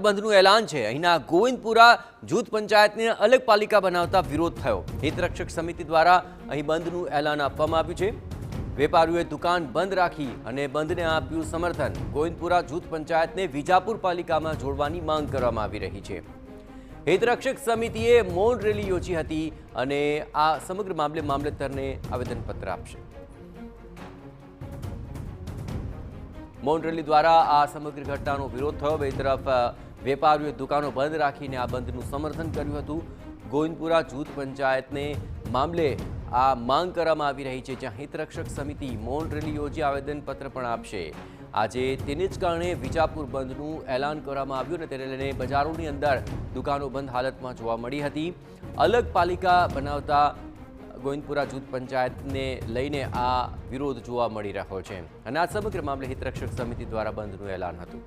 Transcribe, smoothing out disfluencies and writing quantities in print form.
બંધનું એલાન છે। અહીંના ગોવિંદપુરા જૂથ પંચાયતને અલગ પાલિકા બનાવતા વિરોધ થયો। હિતરક્ષક સમિતિ દ્વારા અહીં બંધનું એલાન આપવામાં આવ્યું છે। વેપારીઓએ દુકાન બંધ રાખી અને બંધને આપ્યું સમર્થન। ગોવિંદપુરા જૂથ પંચાયતને વિજાપુર પાલિકામાં જોડવાની માંગ કરવામાં આવી રહી છે। હિતરક્ષક સમિતિએ મૌન રેલી યોજી હતી અને આ સમગ્ર મામલે મામલતદારને આવેદનપત્ર આપશે। મૌન રેલી द्वारा आ समग्र घटनाનો विरोध थयो। બે તરફ વેપારીઓએ દુકાનો બંધ રાખીને આ બંધનું સમર્થન કર્યું હતું। ગોવિંદપુરા જૂથ પંચાયતને મામલે આ માંગ કરવામાં આવી રહી છે, જ્યાં હિતરક્ષક સમિતિ મૌન રેલી યોજી આવેદનપત્ર પણ આપશે। આજે તેને જ કારણે વિજાપુર બંધનું એલાન કરવામાં આવ્યું અને તેને લઈને બજારોની અંદર દુકાનો બંધ હાલતમાં જોવા મળી હતી। અલગ પાલિકા બનાવતા ગોવિંદપુરા જૂથ પંચાયતને લઈને આ વિરોધ જોવા મળી રહ્યો છે અને આ સમગ્ર મામલે હિતરક્ષક સમિતિ દ્વારા બંધનું એલાન હતું।